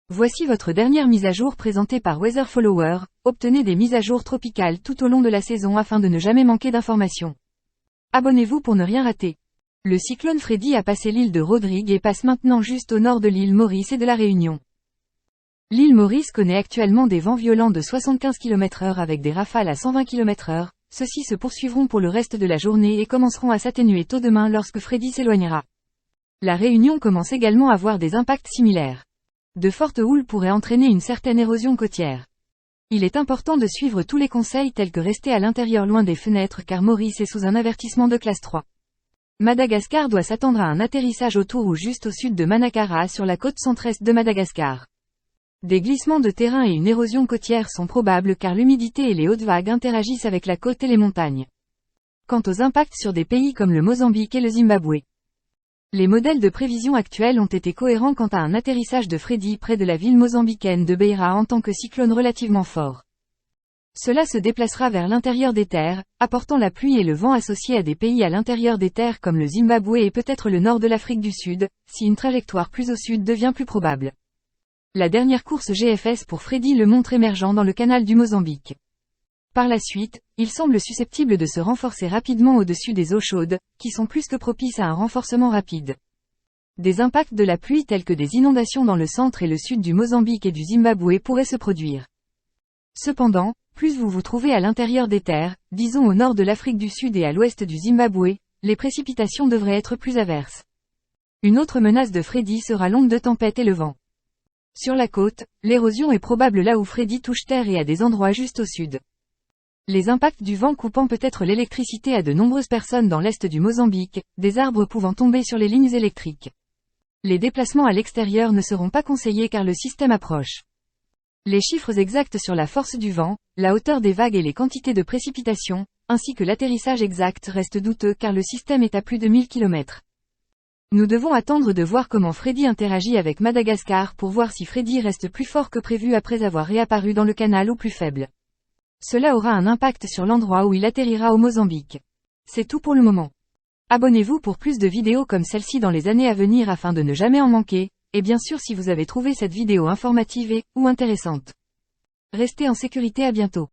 Voici votre dernière mise à jour présentée par Weather Follower. Obtenez des mises à jour tropicales tout au long de la saison afin de ne jamais manquer d'informations. Abonnez-vous pour ne rien rater. Le cyclone Freddy a passé l'île de Rodrigue et passe maintenant juste au nord de l'île Maurice et de la Réunion. L'île Maurice connaît actuellement des vents violents de 75 km/h avec des rafales à 120 km/h. Ceux-ci se poursuivront pour le reste de la journée et commenceront à s'atténuer tôt demain lorsque Freddy s'éloignera. La Réunion commence également à voir des impacts similaires. De fortes houles pourraient entraîner une certaine érosion côtière. Il est important de suivre tous les conseils tels que rester à l'intérieur loin des fenêtres car Maurice est sous un avertissement de classe 3. Madagascar doit s'attendre à un atterrissage autour ou juste au sud de Manakara sur la côte centre-est de Madagascar. Des glissements de terrain et une érosion côtière sont probables car l'humidité et les hautes vagues interagissent avec la côte et les montagnes. Quant aux impacts sur des pays comme le Mozambique et le Zimbabwe, les modèles de prévision actuels ont été cohérents quant à un atterrissage de Freddy près de la ville mozambicaine de Beira en tant que cyclone relativement fort. Cela se déplacera vers l'intérieur des terres, apportant la pluie et le vent associés à des pays à l'intérieur des terres comme le Zimbabwe et peut-être le nord de l'Afrique du Sud, si une trajectoire plus au sud devient plus probable. La dernière course GFS pour Freddy le montre émergeant dans le canal du Mozambique. Par la suite, il semble susceptible de se renforcer rapidement au-dessus des eaux chaudes, qui sont plus que propices à un renforcement rapide. Des impacts de la pluie tels que des inondations dans le centre et le sud du Mozambique et du Zimbabwe pourraient se produire. Cependant, plus vous vous trouvez à l'intérieur des terres, disons au nord de l'Afrique du Sud et à l'ouest du Zimbabwe, les précipitations devraient être plus averses. Une autre menace de Freddy sera l'onde de tempête et le vent. Sur la côte, l'érosion est probable là où Freddy touche terre et à des endroits juste au sud. Les impacts du vent coupant peut-être l'électricité à de nombreuses personnes dans l'est du Mozambique, des arbres pouvant tomber sur les lignes électriques. Les déplacements à l'extérieur ne seront pas conseillés car le système approche. Les chiffres exacts sur la force du vent, la hauteur des vagues et les quantités de précipitations, ainsi que l'atterrissage exact restent douteux car le système est à plus de 1000 km. Nous devons attendre de voir comment Freddy interagit avec Madagascar pour voir si Freddy reste plus fort que prévu après avoir réapparu dans le canal ou plus faible. Cela aura un impact sur l'endroit où il atterrira au Mozambique. C'est tout pour le moment. Abonnez-vous pour plus de vidéos comme celle-ci dans les années à venir afin de ne jamais en manquer, et bien sûr si vous avez trouvé cette vidéo informative ou intéressante. Restez en sécurité, à bientôt.